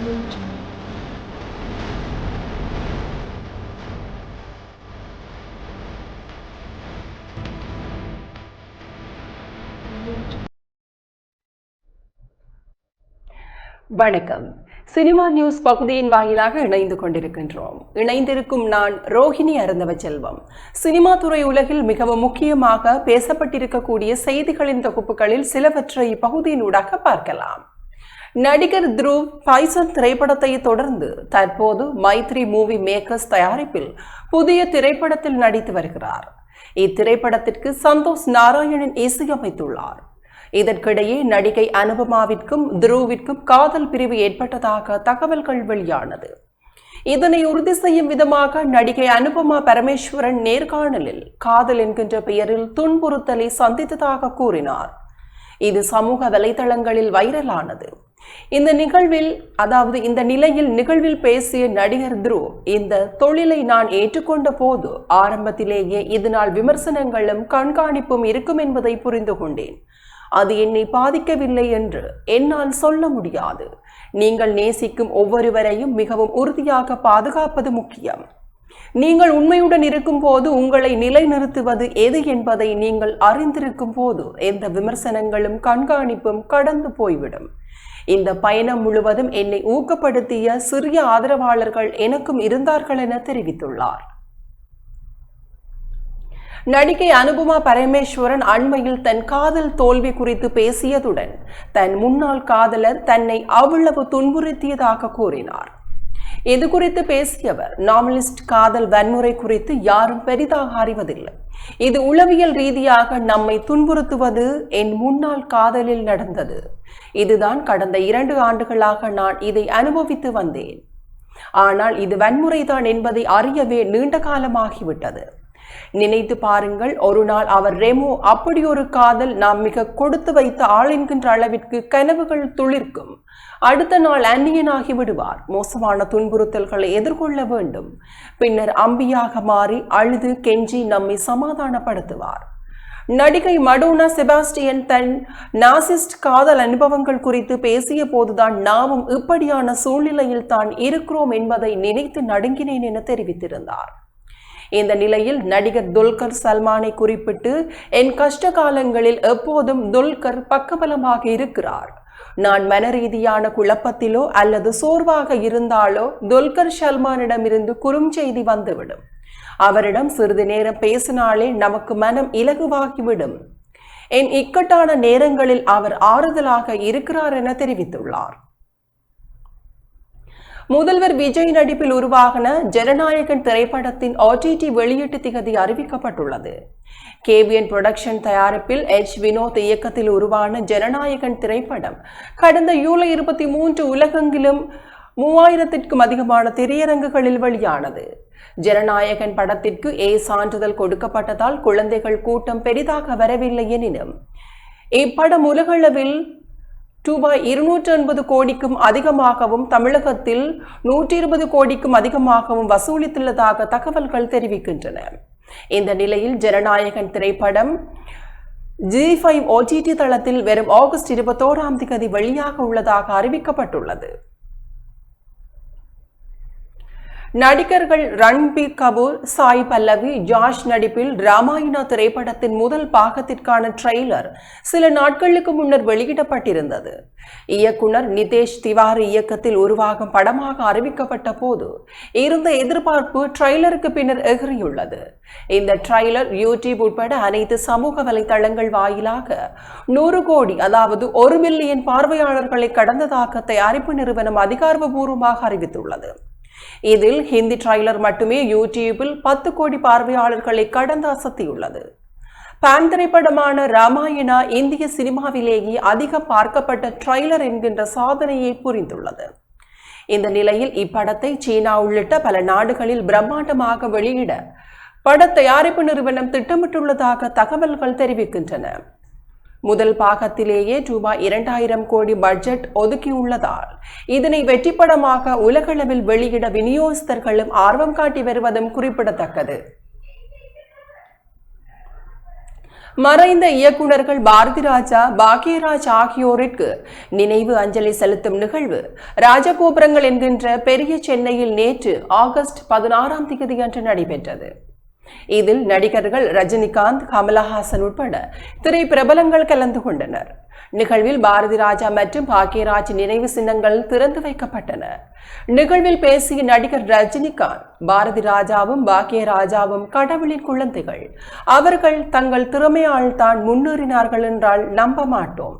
வணக்கம். Cinema news பகுதியின் வாயிலாக இணைந்து கொண்டிருக்கின்றோம். இணைந்திருக்கும் நான் ரோஹிணி அருந்தவச்செல்வம். சினிமா துறை உலகில் மிகவும் முக்கியமாக பேசப்பட்டிருக்கக்கூடிய செய்திகளின் தொகுப்புகளில் சிலவற்றை இப்பகுதியினூடாக பார்க்கலாம். நடிகர் துருவ் பைசன் திரைப்படத்தை தொடர்ந்து தற்போது மைத்ரி மூவி மேக்கர்ஸ் தயாரிப்பில் புதிய திரைப்படத்தில் நடித்து வருகிறார். இத்திரைப்படத்திற்கு சந்தோஷ் நாராயணன் இசையமைத்துள்ளார். இதற்கிடையே நடிகை அனுபமாவிற்கும் துருவிற்கும் காதல் பிரிவு ஏற்பட்டதாக தகவல்கள் வெளியானது. இதனை உறுதி செய்யும் விதமாக நடிகை அனுபமா பரமேஸ்வரன் நேர்காணலில் காதல் என்கின்ற பெயரில் துன்புறுத்தலை சந்தித்ததாக கூறினார். இது சமூக வலைதளங்களில் வைரலானது. இந்த நிலையில் நிகழ்வில் பேசிய நடிகர் துருவ், இந்த தொழிலை நான் ஏற்றுக்கொண்ட போது ஆரம்பத்திலேயே இதனால் விமர்சனங்களும் கண்காணிப்பும் இருக்கும் என்பதை புரிந்து கொண்டேன். அது என்னை பாதிக்கவில்லை என்று என்னால் சொல்ல முடியாது. நீங்கள் நேசிக்கும் ஒவ்வொருவரையும் மிகவும் உறுதியாக பாதுகாப்பது முக்கியம். நீங்கள் உண்மையுடன் இருக்கும் போது உங்களை நிலைநிறுத்துவது எது என்பதை நீங்கள் அறிந்திருக்கும் போது எந்த விமர்சனங்களும் கண்காணிப்பும் கடந்து போய்விடும். இந்த பயணம் முழுவதும் என்னை ஊக்கப்படுத்திய சிறிய ஆதரவாளர்கள் எனக்கும் இருந்தார்கள் என தெரிவித்துள்ளார். நடிகை அனுபமா பரமேஸ்வரன் அண்மையில் தன் காதல் தோல்வி குறித்து பேசியதுடன் தன் முன்னாள் காதலர் தன்னை அவ்வளவு துன்புறுத்தியதாக கூறினார். இது குறித்து பேசியவர், நார்மலிஸ்ட் காதல் வன்முறை குறித்து யாரும் பெரிதாக அறிவதில்லை. இது உளவியல் ரீதியாக நம்மை துன்புறுத்துவது என் முன்னாள் காதலில் நடந்தது. இதுதான் கடந்த 2 ஆண்டுகளாக நான் இதை அனுபவித்து வந்தேன். ஆனால் இது வன்முறைதான் என்பதை அறியவே நீண்ட காலமாகிவிட்டது. நினைத்து பாருங்கள், ஒரு நாள் அவர் ரெமோ அப்படி ஒரு காதல் நாம் மிக கொடுத்து வைத்த ஆள் என்கின்ற அளவிற்கு கனவுகள் துளிர்க்கும். அடுத்த நாள் அந்நியனாகி விடுவார். மோசமான துன்புறுத்தல்களை எதிர்கொள்ள வேண்டும். பின்னர் அம்பியாக மாறி அழுது கெஞ்சி நம்மை சமாதானப்படுத்துவார். நடிகை மடோனா செபாஸ்டியன் தன் நாசிஸ்ட் காதல் அனுபவங்கள் குறித்து பேசிய போதுதான் நாமும் இப்படியான சூழ்நிலையில் தான் இருக்கிறோம் என்பதை நினைத்து நடுங்கினேன் என தெரிவித்திருந்தார். இந்த நிலையில் நடிகர் துல்கர் சல்மானை குறிப்பிட்டு, என் கஷ்ட காலங்களில் எப்போதும் துல்கர் பக்கபலமாக இருக்கிறார். நான் மனரீதியான குழப்பத்திலோ அல்லது சோர்வாக இருந்தாலோ துல்கர் சல்மானிடமிருந்து குறுஞ்செய்தி வந்துவிடும். அவரிடம் சிறிது நேரம் பேசினாலே நமக்கு மனம் இலகுவாகிவிடும். என் இக்கட்டான நேரங்களில் அவர் ஆறுதலாக இருக்கிறார் என தெரிவித்துள்ளார். முதல்வர் விஜய் நடிப்பில் உருவாகின ஜனநாயகன் திரைப்படத்தின் OTT வெளியீட்டு திகதி அறிவிக்கப்பட்டுள்ளது. கேவிஎன் புரொடக்ஷன் தயாரிப்பில் வினோத் இயக்கத்தில் உருவான ஜனநாயகன் திரைப்படம் கடந்த ஜூலை 23 உலகெங்கிலும் 3000க்கும் அதிகமான திரையரங்குகளில் வெளியானது. ஜனநாயகன் படத்திற்கு சான்றிதழ் கொடுக்கப்பட்டதால் குழந்தைகள் கூட்டம் பெரிதாக வரவில்லை எனினும் இப்படம் உலகளவில் ரூபாய் 280 கோடிக்கும் அதிகமாகவும் தமிழகத்தில் 120 கோடிக்கும் அதிகமாகவும் வசூலித்துள்ளதாக தகவல்கள் தெரிவிக்கின்றன. இந்த நிலையில் ஜனநாயகன் திரைப்படம் G5 OTT தளத்தில் வரும் ஆகஸ்ட் 21ஆம் தேதி வெளியாக உள்ளதாக அறிவிக்கப்பட்டுள்ளது. நடிகர்கள் ரன்பீர் கபூர், சாய் பல்லவி, ஜாஷ் நடிப்பில் ராமாயணா திரைப்படத்தின் முதல் பாகத்திற்கான ட்ரெய்லர் சில நாட்களுக்கு முன்னர் வெளியிடப்பட்டிருந்தது. இயக்குனர் நிதேஷ் திவாரி இயக்கத்தில் உருவாகும் படமாக அறிவிக்கப்பட்ட போது இருந்த எதிர்பார்ப்பு ட்ரெய்லருக்கு பின்னர் எகிறியுள்ளது. இந்த ட்ரெய்லர் யூடியூப் உட்பட அனைத்து சமூக வலைதளங்கள் வாயிலாக 100 கோடி, அதாவது 1 மில்லியன் பார்வையாளர்களை கடந்ததாக தயாரிப்பு நிறுவனம் அதிகாரப்பூர்வமாக அறிவித்துள்ளது. இதில் ஹிந்தி ட்ரெய்லர் மட்டுமே யூடியூபில் 10 கோடி பார்வையாளர்களை கடந்து அசத்தியுள்ளது. பான் திரைப்படமான ராமாயணா இந்திய சினிமாவிலேயே அதிகம் பார்க்கப்பட்ட ட்ரெய்லர் என்கின்ற சாதனையை புரிந்துள்ளது. இந்த நிலையில் இப்படத்தை சீனா உள்ளிட்ட பல நாடுகளில் பிரம்மாண்டமாக வெளியிட பட தயாரிப்பு நிறுவனம் திட்டமிட்டுள்ளதாக தகவல்கள் தெரிவிக்கின்றன. முதல் பாகத்திலேயே ரூபாய் 2000 கோடி பட்ஜெட் ஒதுக்கியுள்ளதால் இதனை வெற்றிப்படமாக உலகளவில் வெளியிட விநியோகஸ்தர்களும் ஆர்வம் காட்டி வருவதும் குறிப்பிடத்தக்கது. மறைந்த இயக்குநர்கள் பாரதிராஜா, பாக்யராஜ் ஆகியோருக்கு நினைவு அஞ்சலி செலுத்தும் நிகழ்வு ராஜகோபுரங்கள் என்கின்ற பெரிய சென்னையில் நேற்று ஆகஸ்ட் 16ஆம் தேதி அன்று நடைபெற்றது. இதில் நடிகர்கள் ரஜினிகாந்த், கமலஹாசன் உட்பட திரை பிரபலங்கள் கலந்து கொண்டனர். நிகழ்வில் பாரதிராஜா மற்றும் பாக்யராஜ் நினைவு சின்னங்கள் திறந்து வைக்கப்பட்டன. நிகழ்வில் பேசிய நடிகர் ரஜினிகாந்த், பாரதிராஜாவும் பாக்யராஜாவும் கடவுளின் குழந்தைகள். அவர்கள் தங்கள் திறமையால் தான் முன்னேறினார்கள் என்றால் நம்ப மாட்டோம்.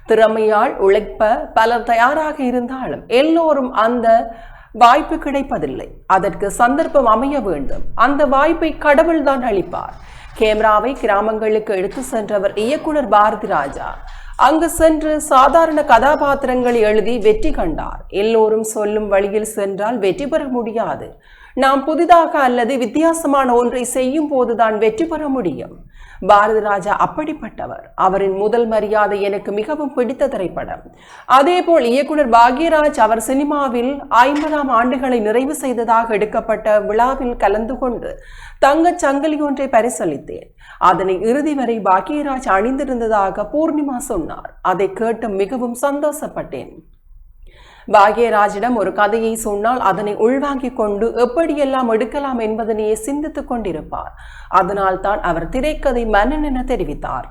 திறமையால் உழைப்ப பலர் தயாராக இருந்தாலும் எல்லோரும் அந்த வாய்ப்பு கிடைப்பதில்லை. அதற்கு சந்தர்ப்பம் அமைய வேண்டும். அந்த வாய்ப்பை கடவுள்தான் அளிப்பார். கேமராவை கிராமங்களுக்கு எடுத்து சென்றவர் இயக்குனர் பாரதிராஜா. அங்கு சென்று சாதாரண கதாபாத்திரங்களை எழுதி வெற்றி கண்டார். எல்லோரும் சொல்லும் வழியில் சென்றால் வெற்றி பெற முடியாது. நாம் புதிதாக அல்லது வித்தியாசமான ஒன்றை செய்யும் போதுதான் வெற்றி பெற முடியும். பாரதிராஜா அப்படிப்பட்டவர். அவரின் முதல் மரியாதை எனக்கு மிகவும் பிடித்த திரைப்படம். அதேபோல் இயக்குனர் பாக்யராஜ் அவர் சினிமாவில் 50ஆம் ஆண்டுகளை நிறைவு செய்ததாக எடுக்கப்பட்ட விழாவில் கலந்து கொண்டு தங்கச் சங்கிலி ஒன்றை பரிசளித்தேன். அதனை இறுதி வரை பாக்யராஜ் அணிந்திருந்ததாக பூர்ணிமா சொன்னார். அதை கேட்டு மிகவும் சந்தோஷப்பட்டேன். பாக்யராஜிடம் ஒரு கதையை சொன்னால் அதனை உள்வாங்கிக் கொண்டு எப்படியெல்லாம் எடுக்கலாம் என்பதனையே சிந்தித்துக் கொண்டிருப்பார். அதனால் தான் அவர் திரைக்கதை மன்னன் என தெரிவித்தார்.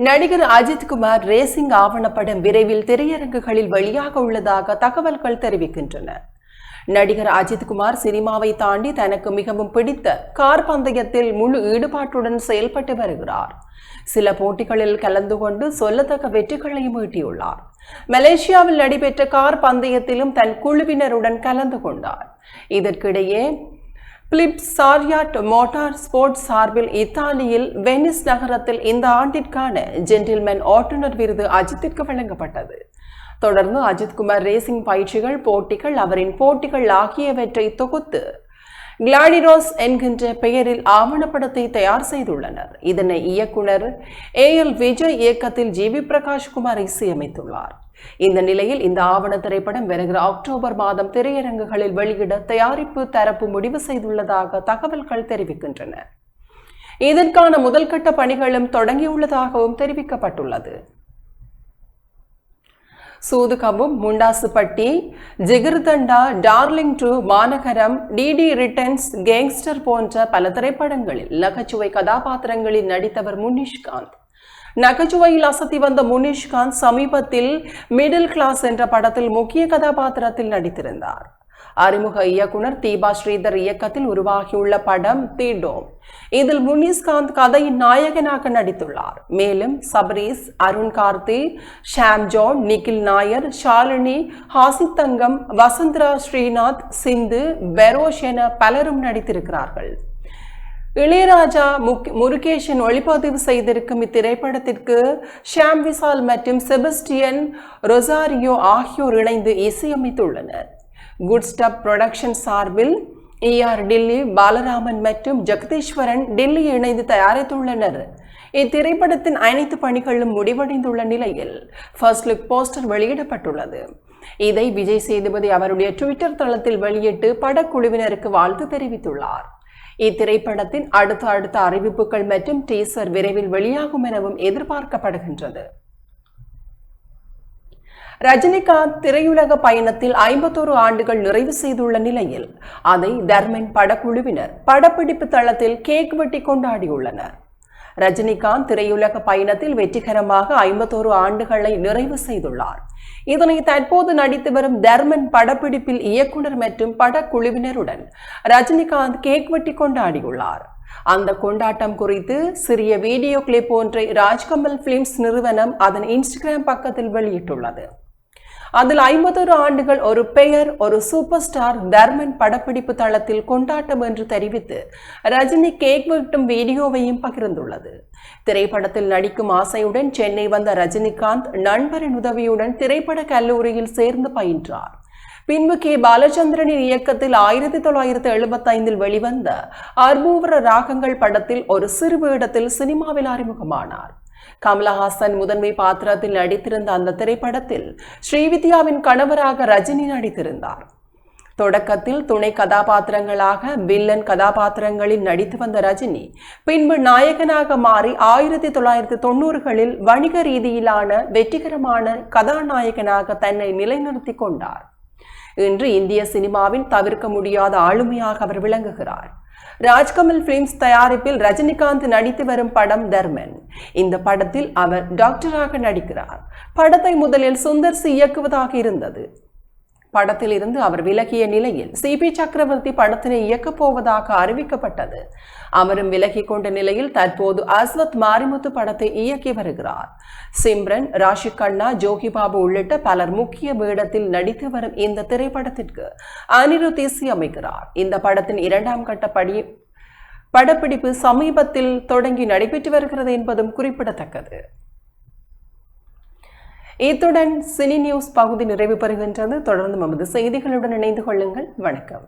நடிகர் அஜித்குமார் ரேசிங் ஆவணப்படம் விரைவில் திரையரங்குகளில் வெளியாக உள்ளதாக தகவல்கள் தெரிவிக்கின்றன. நடிகர் அஜித்குமார் சினிமாவை தாண்டி தனக்கு மிகவும் பிடித்த கார் பந்தயத்தில் முழு ஈடுபாட்டுடன் செயல்பட்டு வருகிறார். சில போட்டிகளில் கலந்து கொண்டு சொல்லத்தக்க வெற்றிகளையும் ஈட்டியுள்ளார். மலேசியாவில் நடைபெற்ற கார் பந்தயத்திலும் தன் குழுவினருடன் கலந்து கொண்டார். இதற்கிடையே பிலிப் சார்யாட் மோட்டார் ஸ்போர்ட்ஸ் சார்பில் இத்தாலியில் வெனிஸ் நகரத்தில் இந்த ஆண்டிற்கான ஜென்டில்மேன் ஓட்டுநர் விருது அஜித்திற்கு வழங்கப்பட்டது. தொடர்ந்து அஜித்குமார் ரேசிங் பயிற்சிகள், போட்டிகள், அவரின் போட்டிகள் ஆகியவற்றை தொகுத்து கிளாடிரோஸ் என்கின்ற பெயரில் ஆவணப்படத்தை தயார் செய்துள்ளனர். இதனை இயக்குனர் AL விஜய் இயக்கத்தில் GV பிரகாஷ்குமார் இசையமைத்துள்ளார். இந்த நிலையில் இந்த ஆவண திரைப்படம் வருகிற அக்டோபர் மாதம் திரையரங்குகளில் வெளியிட தயாரிப்பு தரப்பு முடிவு செய்துள்ளதாக தகவல்கள் தெரிவிக்கின்றன. இதற்கான முதல்கட்ட பணிகளும் தொடங்கியுள்ளதாகவும் தெரிவிக்கப்பட்டுள்ளது. சூதுகபும், முண்டாசுப்பட்டி, ஜிகிர்தண்டா, டார்லிங் 2, மாநகரம், DD ரிட்டர்ன்ஸ், கேங்ஸ்டர் போன்ற பல திரைப்படங்களில் நகைச்சுவை கதாபாத்திரங்களில் நடித்தவர் முனிஷ்காந்த். நகைச்சுவையில் அசத்தி வந்த முனிஷ்காந்த் சமீபத்தில் மிடில் கிளாஸ் என்ற படத்தில் முக்கிய கதாபாத்திரத்தில் நடித்திருந்தார். அறிமுக இயக்குனர் தீபா ஸ்ரீதர் இயக்கத்தில் உருவாகியுள்ள படம் தீடோம். இதில் முனிஷ்காந்த் கதையின் நாயகனாக நடித்துள்ளார். மேலும் சபரீஸ், அருண் கார்த்தி, ஷாம் ஜான், நிகில் நாயர், ஷாலினி, ஹாசித்தங்கம், வசந்தரா ஸ்ரீநாத், சிந்து, பெரோஷ் என பலரும் நடித்திருக்கிறார்கள். இளையராஜா, முருகேஷன் ஒளிப்பதிவு செய்திருக்கும் இத்திரைப்படத்திற்கு ஷாம் விசால் மற்றும் செபஸ்டியன் ரொசாரியோ ஆகியோர் இணைந்து இசையமைத்துள்ளனர். குட் ஸ்டப் புரொடக்ஷன் சார்பில் ER டில்லி, பாலராமன் மற்றும் ஜெகதீஸ்வரன் டில்லி இணைந்து தயாரித்துள்ளனர். இத்திரைப்படத்தின் அனைத்து பணிகளும் முடிவடைந்துள்ள நிலையில் ஃபர்ஸ்ட் லுக் போஸ்டர் வெளியிடப்பட்டுள்ளது. இதை விஜய் சேதுபதி அவருடைய ட்விட்டர் தளத்தில் வெளியிட்டு படக்குழுவினருக்கு வாழ்த்து தெரிவித்துள்ளார். இத்திரைப்படத்தின் அடுத்த அறிவிப்புகள் மற்றும் டீசர் விரைவில் வெளியாகும் எனவும் எதிர்பார்க்கப்படுகின்றது. ரஜினிகாந்த் திரையுலக பயணத்தில் 51 ஆண்டுகள் நிறைவு செய்துள்ள நிலையில் அதை தர்மன் படக்குழுவினர் படப்பிடிப்பு தளத்தில் கேக் வெட்டி கொண்டாடியுள்ளனர். ரஜினிகாந்த் திரையுலக பயணத்தில் வெற்றிகரமாக 51 ஆண்டுகளை நிறைவு செய்துள்ளார். இதனை தற்போது நடித்து வரும் தர்மன் படப்பிடிப்பில் இயக்குனர் மற்றும் படக்குழுவினருடன் ரஜினிகாந்த் கேக் வெட்டி கொண்டாடியுள்ளார். அந்த கொண்டாட்டம் குறித்து சிறிய வீடியோ கிளிப் ஒன்றை ராஜ்கமல் பிலிம்ஸ் நிறுவனம் அதன் இன்ஸ்டாகிராம் பக்கத்தில் வெளியிட்டுள்ளது. அதில் 51 ஆண்டுகள் ஒரு பெயர், ஒரு சூப்பர் ஸ்டார் தர்மன் படப்பிடிப்பு தளத்தில் கொண்டாட்டம் என்று தெரிவித்து ரஜினி கேக் வெட்டும் வீடியோவையும் பகிர்ந்துள்ளது. திரைப்படத்தில் நடிக்கும் ஆசையுடன் சென்னை வந்த ரஜினிகாந்த் நண்பரின் உதவியுடன் திரைப்பட கல்லூரியில் சேர்ந்து பயின்றார். பின்பு K. பாலச்சந்திரனின் இயக்கத்தில் 1975 வெளிவந்த அற்புத ராகங்கள் படத்தில் ஒரு சிறு வேடத்தில் சினிமாவில் அறிமுகமானார். கமலஹாசன் முதன்மை பாத்திரத்தில் நடித்திருந்த அந்த திரைப்படத்தில் ஸ்ரீவித்யாவின் கணவராக ரஜினி நடித்திருந்தார். தொடக்கத்தில் துணை கதாபாத்திரங்களாக வில்லன் கதாபாத்திரங்களில் நடித்து வந்த ரஜினி பின்பு நாயகனாக மாறி 1990களில் வணிக ரீதியிலான வெற்றிகரமான கதாநாயகனாக தன்னை நிலைநிறுத்திக் கொண்டார். இன்று இந்திய சினிமாவின் தவிர்க்க முடியாத ஆளுமையாக அவர் விளங்குகிறார். ராஜ்கமல் பிலிம்ஸ் தயாரிப்பில் ரஜினிகாந்த் நடித்து வரும் படம் தர்மன். இந்த படத்தில் அவர் டாக்டராக நடிக்கிறார். படத்தை முதலில் சுந்தர் சி இயக்குவதாக இருந்தது. படத்தில் இருந்து அவர் விலகிய நிலையில் சிபி சக்கரவர்த்தி படத்தினை இயக்கப் போவதாக அறிவிக்கப்பட்டது. அவரும் விலகி கொண்ட நிலையில் தற்போது அஸ்வத் மாரிமுத்து படத்தை இயக்கி வருகிறார். சிம்ரன், ராஷி கண்ணா, ஜோகி பாபு உள்ளிட்ட பலர் முக்கிய வேடத்தில் நடித்து வரும் இந்த திரைப்படத்திற்கு அனிருத் இசையமைக்கிறார். இந்த படத்தின் 2ஆம் கட்ட படப்பிடிப்பு சமீபத்தில் தொடங்கி நடைபெற்று வருகிறது என்பதும் குறிப்பிடத்தக்கது. இத்துடன் சினி நியூஸ் பகுதி நிறைவு பெறுகின்றது. தொடர்ந்து நமது செய்திகளுடன் இணைந்து கொள்ளுங்கள். வணக்கம்.